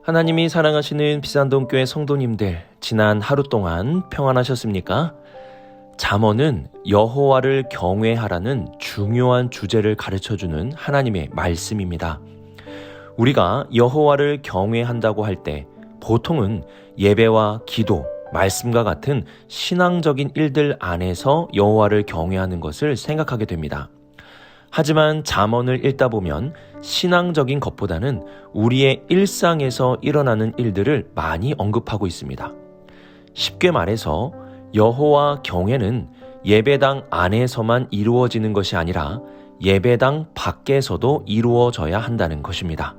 하나님이 사랑하시는 비산동교회 성도님들, 지난 하루 동안 평안하셨습니까? 잠언은 여호와를 경외하라는 중요한 주제를 가르쳐주는 하나님의 말씀입니다. 우리가 여호와를 경외한다고 할 때 보통은 예배와 기도, 말씀과 같은 신앙적인 일들 안에서 여호와를 경외하는 것을 생각하게 됩니다. 하지만 잠언을 읽다 보면 신앙적인 것보다는 우리의 일상에서 일어나는 일들을 많이 언급하고 있습니다. 쉽게 말해서 여호와 경외는 예배당 안에서만 이루어지는 것이 아니라 예배당 밖에서도 이루어져야 한다는 것입니다.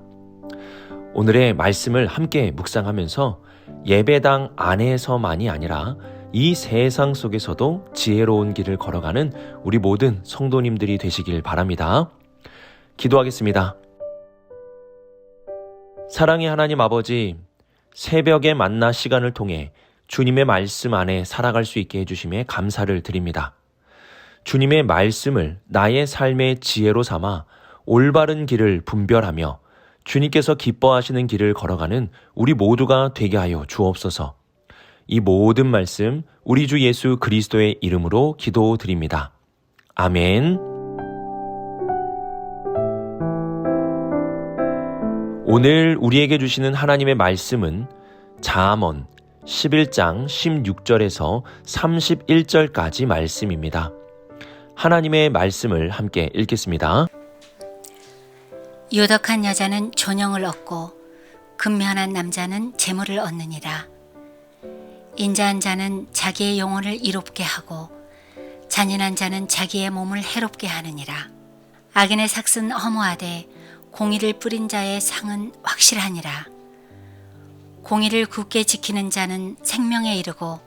오늘의 말씀을 함께 묵상하면서 예배당 안에서만이 아니라 이 세상 속에서도 지혜로운 길을 걸어가는 우리 모든 성도님들이 되시길 바랍니다. 기도하겠습니다. 사랑의 하나님 아버지, 새벽에 만나 시간을 통해 주님의 말씀 안에 살아갈 수 있게 해주심에 감사를 드립니다. 주님의 말씀을 나의 삶의 지혜로 삼아 올바른 길을 분별하며 주님께서 기뻐하시는 길을 걸어가는 우리 모두가 되게 하여 주옵소서. 이 모든 말씀 우리 주 예수 그리스도의 이름으로 기도드립니다. 아멘. 오늘 우리에게 주시는 하나님의 말씀은 잠언 11장 16절에서 31절까지 말씀입니다. 하나님의 말씀을 함께 읽겠습니다. 유덕한 여자는 존영을 얻고 근면한 남자는 재물을 얻느니라. 인자한 자는 자기의 영혼을 이롭게 하고 잔인한 자는 자기의 몸을 해롭게 하느니라. 악인의 삭은 허무하되 공의를 뿌린 자의 상은 확실하니라. 공의를 굳게 지키는 자는 생명에 이르고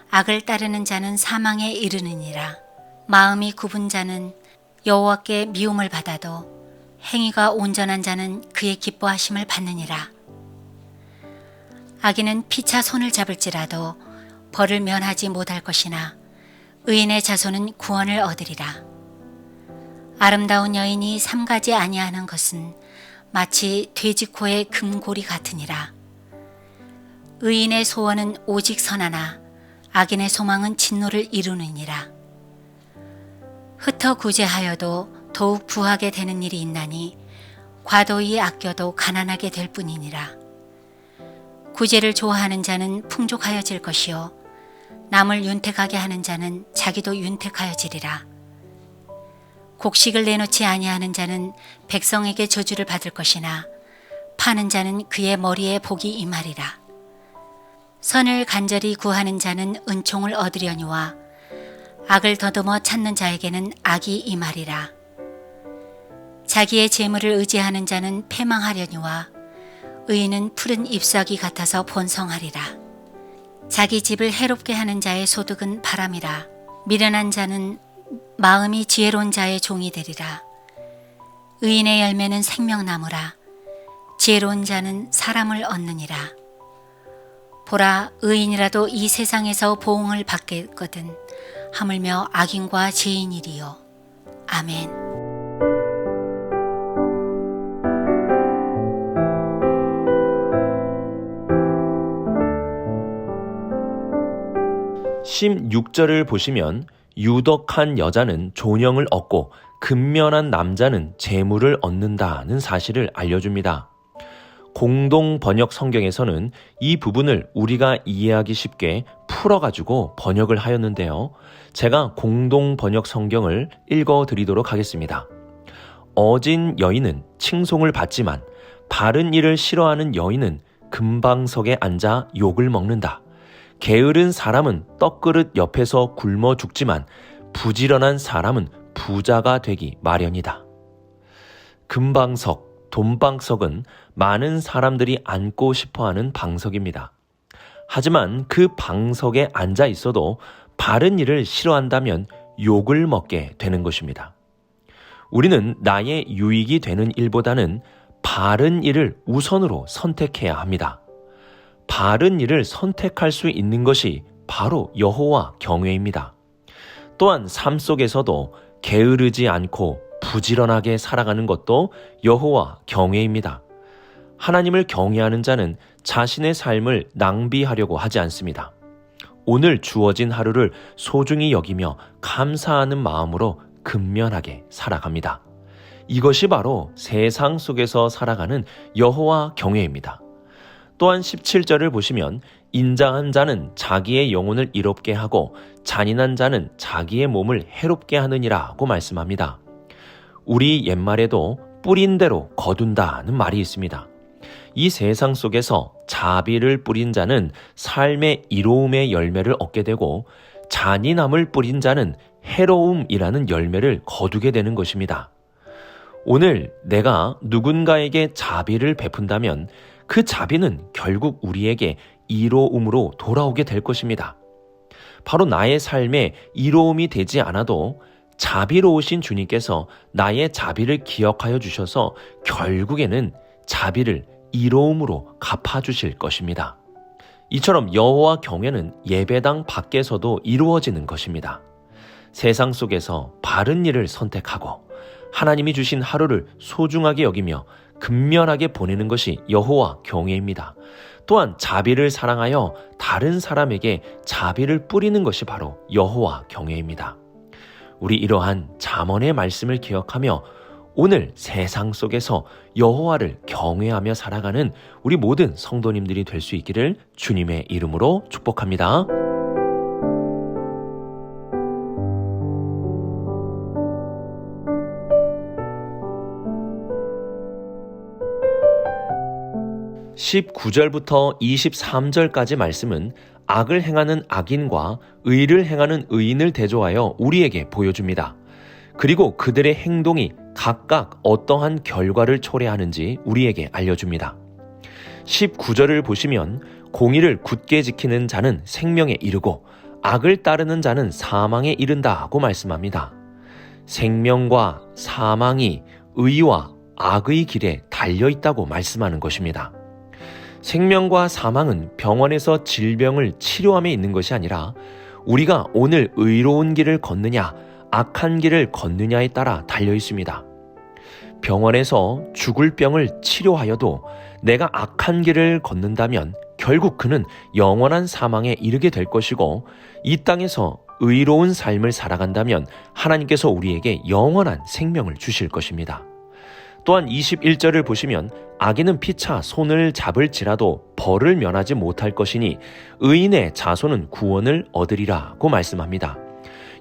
악을 따르는 자는 사망에 이르느니라. 마음이 굽은 자는 여호와께 미움을 받아도 행위가 온전한 자는 그의 기뻐하심을 받느니라. 악인은 피차 손을 잡을지라도 벌을 면하지 못할 것이나 의인의 자손은 구원을 얻으리라. 아름다운 여인이 삼가지 아니하는 것은 마치 돼지 코의 금고리 같으니라. 의인의 소원은 오직 선하나 악인의 소망은 진노를 이루느니라. 흩어 구제하여도 더욱 부하게 되는 일이 있나니 과도히 아껴도 가난하게 될 뿐이니라. 구제를 좋아하는 자는 풍족하여질 것이요 남을 윤택하게 하는 자는 자기도 윤택하여지리라. 곡식을 내놓지 아니하는 자는 백성에게 저주를 받을 것이나 파는 자는 그의 머리에 복이 임하리라. 선을 간절히 구하는 자는 은총을 얻으려니와 악을 더듬어 찾는 자에게는 악이 임하리라. 자기의 재물을 의지하는 자는 패망하려니와 의인은 푸른 잎사귀 같아서 번성하리라. 자기 집을 해롭게 하는 자의 소득은 바람이라. 미련한 자는 마음이 지혜로운 자의 종이 되리라. 의인의 열매는 생명나무라. 지혜로운 자는 사람을 얻느니라. 보라, 의인이라도 이 세상에서 보응을 받겠거든 하물며 악인과 죄인이리요. 아멘. (16절을) 보시면 유덕한 여자는 존영을 얻고 근면한 남자는 재물을 얻는다는 사실을 알려줍니다. 공동 번역 성경에서는 이 부분을 우리가 이해하기 쉽게 풀어가지고 번역을 하였는데요. 제가 공동 번역 성경을 읽어드리도록 하겠습니다. 어진 여인은 칭송을 받지만 바른 일을 싫어하는 여인은 금방석에 앉아 욕을 먹는다. 게으른 사람은 떡그릇 옆에서 굶어 죽지만 부지런한 사람은 부자가 되기 마련이다. 금방석, 돈방석은 많은 사람들이 앉고 싶어하는 방석입니다. 하지만 그 방석에 앉아 있어도 바른 일을 싫어한다면 욕을 먹게 되는 것입니다. 우리는 나의 유익이 되는 일보다는 바른 일을 우선으로 선택해야 합니다. 바른 일을 선택할 수 있는 것이 바로 여호와 경외입니다. 또한 삶 속에서도 게으르지 않고 부지런하게 살아가는 것도 여호와 경외입니다. 하나님을 경외하는 자는 자신의 삶을 낭비하려고 하지 않습니다. 오늘 주어진 하루를 소중히 여기며 감사하는 마음으로 근면하게 살아갑니다. 이것이 바로 세상 속에서 살아가는 여호와 경외입니다. 또한 17절을 보시면 인자한 자는 자기의 영혼을 이롭게 하고 잔인한 자는 자기의 몸을 해롭게 하느니라고 말씀합니다. 우리 옛말에도 뿌린 대로 거둔다는 말이 있습니다. 이 세상 속에서 자비를 뿌린 자는 삶의 이로움의 열매를 얻게 되고 잔인함을 뿌린 자는 해로움이라는 열매를 거두게 되는 것입니다. 오늘 내가 누군가에게 자비를 베푼다면 그 자비는 결국 우리에게 이로움으로 돌아오게 될 것입니다. 바로 나의 삶에 이로움이 되지 않아도 자비로우신 주님께서 나의 자비를 기억하여 주셔서 결국에는 자비를 이로움으로 갚아주실 것입니다. 이처럼 여호와 경외는 예배당 밖에서도 이루어지는 것입니다. 세상 속에서 바른 일을 선택하고 하나님이 주신 하루를 소중하게 여기며 근면하게 보내는 것이 여호와 경외입니다. 또한 자비를 사랑하여 다른 사람에게 자비를 뿌리는 것이 바로 여호와 경외입니다. 우리 이러한 잠언의 말씀을 기억하며 오늘 세상 속에서 여호와를 경외하며 살아가는 우리 모든 성도님들이 될 수 있기를 주님의 이름으로 축복합니다. (19절부터 23절까지) 말씀은 악을 행하는 악인과 의를 행하는 의인을 대조하여 우리에게 보여줍니다. 그리고 그들의 행동이 각각 어떠한 결과를 초래하는지 우리에게 알려줍니다. 19절을 보시면 공의를 굳게 지키는 자는 생명에 이르고 악을 따르는 자는 사망에 이른다고 말씀합니다. 생명과 사망이 의와 악의 길에 달려있다고 말씀하는 것입니다. 생명과 사망은 병원에서 질병을 치료함에 있는 것이 아니라 우리가 오늘 의로운 길을 걷느냐 악한 길을 걷느냐에 따라 달려 있습니다. 병원에서 죽을 병을 치료하여도 내가 악한 길을 걷는다면 결국 그는 영원한 사망에 이르게 될 것이고, 이 땅에서 의로운 삶을 살아간다면 하나님께서 우리에게 영원한 생명을 주실 것입니다. 또한 21절을 보시면 악인은 피차 손을 잡을지라도 벌을 면하지 못할 것이니 의인의 자손은 구원을 얻으리라고 말씀합니다.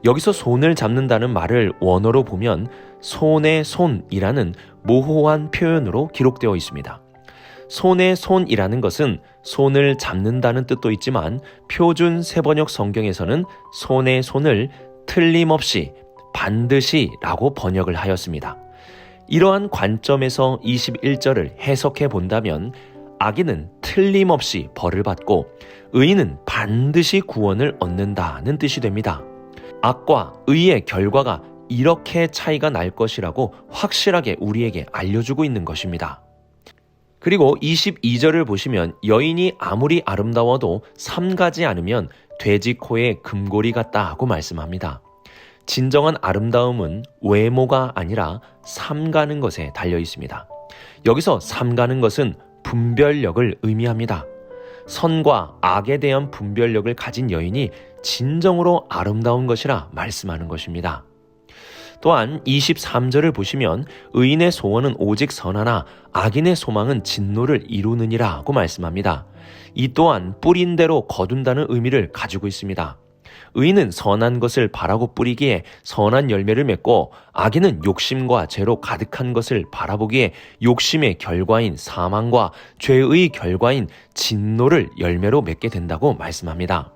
여기서 손을 잡는다는 말을 원어로 보면 손의 손이라는 모호한 표현으로 기록되어 있습니다. 손의 손이라는 것은 손을 잡는다는 뜻도 있지만 표준 세번역 성경에서는 손의 손을 틀림없이 반드시라고 번역을 하였습니다. 이러한 관점에서 21절을 해석해 본다면 악인은 틀림없이 벌을 받고 의인은 반드시 구원을 얻는다는 뜻이 됩니다. 악과 의의 결과가 이렇게 차이가 날 것이라고 확실하게 우리에게 알려주고 있는 것입니다. 그리고 22절을 보시면 여인이 아무리 아름다워도 삼가지 않으면 돼지 코에 금고리 같다고 말씀합니다. 진정한 아름다움은 외모가 아니라 삼가는 것에 달려 있습니다. 여기서 삼가는 것은 분별력을 의미합니다. 선과 악에 대한 분별력을 가진 여인이 진정으로 아름다운 것이라 말씀하는 것입니다. 또한 23절을 보시면 의인의 소원은 오직 선하나 악인의 소망은 진노를 이루느니라고 말씀합니다. 이 또한 뿌린 대로 거둔다는 의미를 가지고 있습니다. 의인은 선한 것을 바라고 뿌리기에 선한 열매를 맺고 악인은 욕심과 죄로 가득한 것을 바라보기에 욕심의 결과인 사망과 죄의 결과인 진노를 열매로 맺게 된다고 말씀합니다.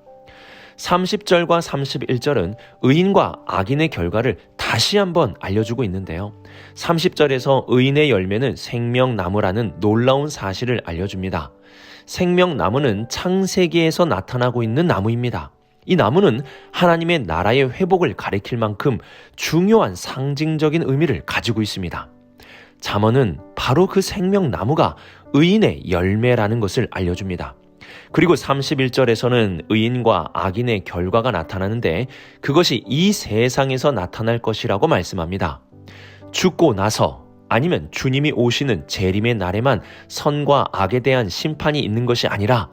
30절과 31절은 의인과 악인의 결과를 다시 한번 알려주고 있는데요. 30절에서 의인의 열매는 생명나무라는 놀라운 사실을 알려줍니다. 생명나무는 창세기에서 나타나고 있는 나무입니다. 이 나무는 하나님의 나라의 회복을 가리킬 만큼 중요한 상징적인 의미를 가지고 있습니다. 잠언은 바로 그 생명나무가 의인의 열매라는 것을 알려줍니다. 그리고 31절에서는 의인과 악인의 결과가 나타나는데 그것이 이 세상에서 나타날 것이라고 말씀합니다. 죽고 나서 아니면 주님이 오시는 재림의 날에만 선과 악에 대한 심판이 있는 것이 아니라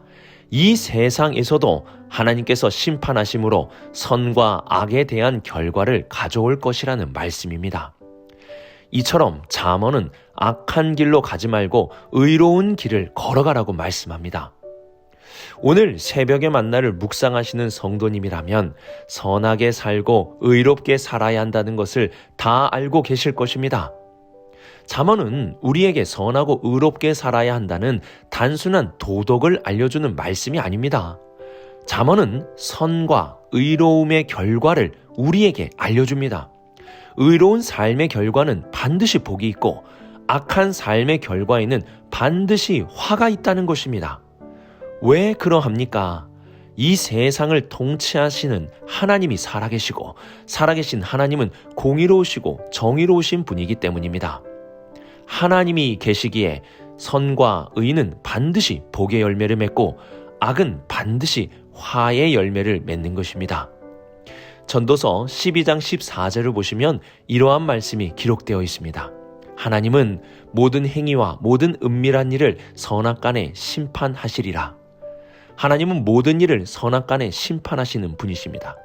이 세상에서도 하나님께서 심판하심으로 선과 악에 대한 결과를 가져올 것이라는 말씀입니다. 이처럼 잠언은 악한 길로 가지 말고 의로운 길을 걸어가라고 말씀합니다. 오늘 새벽의 만나를 묵상하시는 성도님이라면 선하게 살고 의롭게 살아야 한다는 것을 다 알고 계실 것입니다. 잠언은 우리에게 선하고 의롭게 살아야 한다는 단순한 도덕을 알려주는 말씀이 아닙니다. 잠언은 선과 의로움의 결과를 우리에게 알려줍니다. 의로운 삶의 결과는 반드시 복이 있고 악한 삶의 결과에는 반드시 화가 있다는 것입니다. 왜 그러합니까? 이 세상을 통치하시는 하나님이 살아계시고 살아계신 하나님은 공의로우시고 정의로우신 분이기 때문입니다. 하나님이 계시기에 선과 의는 반드시 복의 열매를 맺고 악은 반드시 화의 열매를 맺는 것입니다. 전도서 12장 14절을 보시면 이러한 말씀이 기록되어 있습니다. 하나님은 모든 행위와 모든 은밀한 일을 선악간에 심판하시리라. 하나님은 모든 일을 선악간에 심판하시는 분이십니다.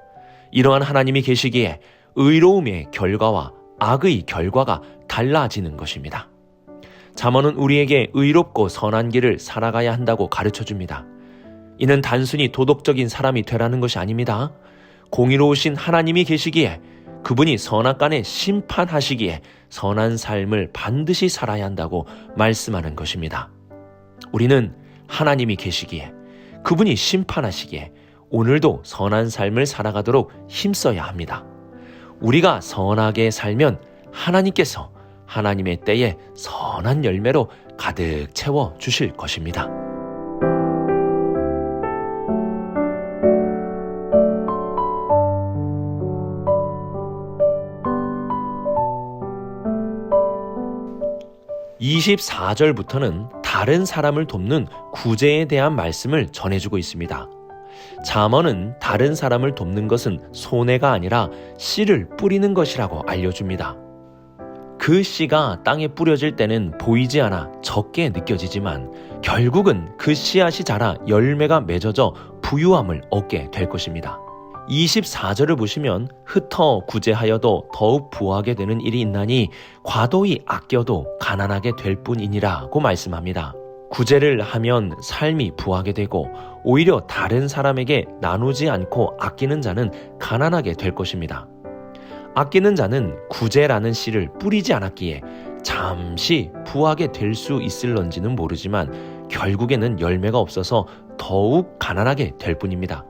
이러한 하나님이 계시기에 의로움의 결과와 악의 결과가 달라지는 것입니다. 잠언은 우리에게 의롭고 선한 길을 살아가야 한다고 가르쳐줍니다. 이는 단순히 도덕적인 사람이 되라는 것이 아닙니다. 공의로우신 하나님이 계시기에 그분이 선악간에 심판하시기에 선한 삶을 반드시 살아야 한다고 말씀하는 것입니다. 우리는 하나님이 계시기에 그분이 심판하시기에 오늘도 선한 삶을 살아가도록 힘써야 합니다. 우리가 선하게 살면 하나님께서 하나님의 때에 선한 열매로 가득 채워 주실 것입니다. (24절부터는) 다른 사람을 돕는 구제에 대한 말씀을 전해주고 있습니다. 잠언은 다른 사람을 돕는 것은 손해가 아니라 씨를 뿌리는 것이라고 알려줍니다. 그 씨가 땅에 뿌려질 때는 보이지 않아 적게 느껴지지만 결국은 그 씨앗이 자라 열매가 맺어져 부유함을 얻게 될 것입니다. 24절을 보시면 흩어 구제하여도 더욱 부하게 되는 일이 있나니 과도히 아껴도 가난하게 될 뿐이니라고 말씀합니다. 구제를 하면 삶이 부하게 되고 오히려 다른 사람에게 나누지 않고 아끼는 자는 가난하게 될 것입니다. 아끼는 자는 구제라는 씨를 뿌리지 않았기에 잠시 부하게 될 수 있을런지는 모르지만 결국에는 열매가 없어서 더욱 가난하게 될 뿐입니다.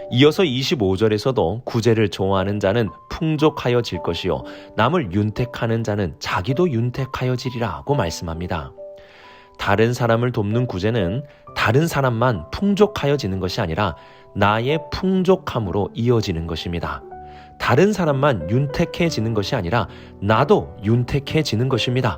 이어서 25절에서도 구제를 좋아하는 자는 풍족하여질 것이요 남을 윤택하는 자는 자기도 윤택하여지리라고 말씀합니다. 다른 사람을 돕는 구제는 다른 사람만 풍족하여지는 것이 아니라 나의 풍족함으로 이어지는 것입니다. 다른 사람만 윤택해지는 것이 아니라 나도 윤택해지는 것입니다.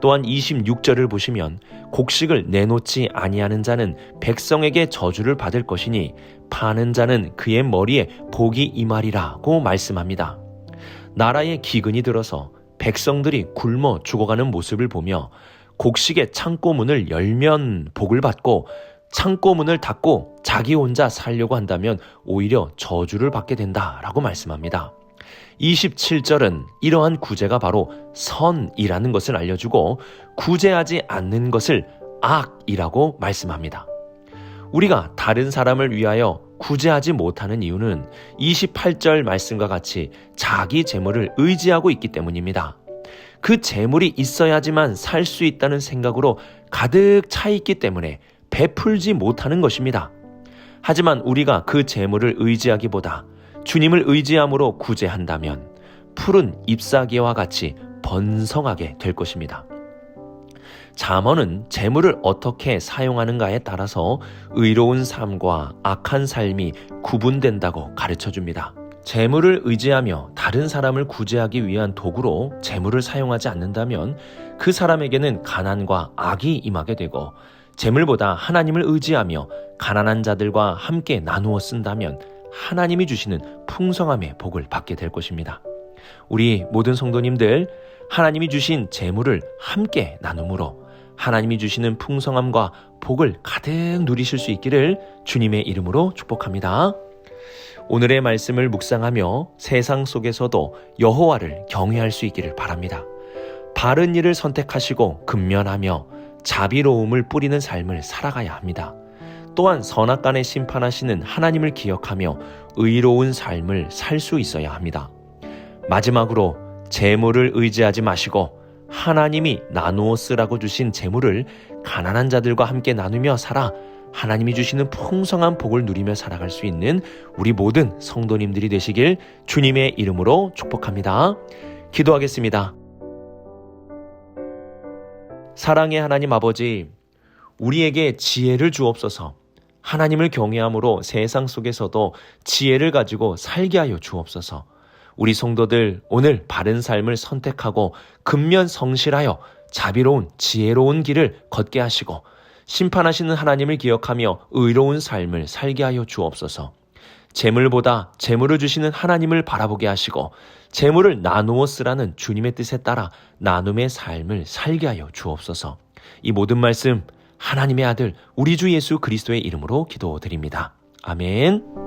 또한 26절을 보시면 곡식을 내놓지 아니하는 자는 백성에게 저주를 받을 것이니 파는 자는 그의 머리에 복이 임하리라고 말씀합니다. 나라에 기근이 들어서 백성들이 굶어 죽어가는 모습을 보며 곡식의 창고문을 열면 복을 받고 창고문을 닫고 자기 혼자 살려고 한다면 오히려 저주를 받게 된다라고 말씀합니다. 27절은 이러한 구제가 바로 선이라는 것을 알려주고 구제하지 않는 것을 악이라고 말씀합니다. 우리가 다른 사람을 위하여 구제하지 못하는 이유는 28절 말씀과 같이 자기 재물을 의지하고 있기 때문입니다. 그 재물이 있어야지만 살 수 있다는 생각으로 가득 차 있기 때문에 베풀지 못하는 것입니다. 하지만 우리가 그 재물을 의지하기보다 주님을 의지함으로 구제한다면 푸른 잎사귀와 같이 번성하게 될 것입니다. 잠언은 재물을 어떻게 사용하는가에 따라서 의로운 삶과 악한 삶이 구분된다고 가르쳐줍니다. 재물을 의지하며 다른 사람을 구제하기 위한 도구로 재물을 사용하지 않는다면 그 사람에게는 가난과 악이 임하게 되고 재물보다 하나님을 의지하며 가난한 자들과 함께 나누어 쓴다면 하나님이 주시는 풍성함의 복을 받게 될 것입니다. 우리 모든 성도님들, 하나님이 주신 재물을 함께 나눔으로 하나님이 주시는 풍성함과 복을 가득 누리실 수 있기를 주님의 이름으로 축복합니다. 오늘의 말씀을 묵상하며 세상 속에서도 여호와를 경외할 수 있기를 바랍니다. 바른 일을 선택하시고 근면하며 자비로움을 뿌리는 삶을 살아가야 합니다. 또한 선악간에 심판하시는 하나님을 기억하며 의로운 삶을 살 수 있어야 합니다. 마지막으로 재물을 의지하지 마시고 하나님이 나누어 쓰라고 주신 재물을 가난한 자들과 함께 나누며 살아 하나님이 주시는 풍성한 복을 누리며 살아갈 수 있는 우리 모든 성도님들이 되시길 주님의 이름으로 축복합니다. 기도하겠습니다. 사랑의 하나님 아버지, 우리에게 지혜를 주옵소서. 하나님을 경외함으로 세상 속에서도 지혜를 가지고 살게 하여 주옵소서. 우리 성도들 오늘 바른 삶을 선택하고 근면 성실하여 자비로운 지혜로운 길을 걷게 하시고 심판하시는 하나님을 기억하며 의로운 삶을 살게 하여 주옵소서. 재물보다 재물을 주시는 하나님을 바라보게 하시고 재물을 나누어 쓰라는 주님의 뜻에 따라 나눔의 삶을 살게 하여 주옵소서. 이 모든 말씀 하나님의 아들 우리 주 예수 그리스도의 이름으로 기도드립니다. 아멘.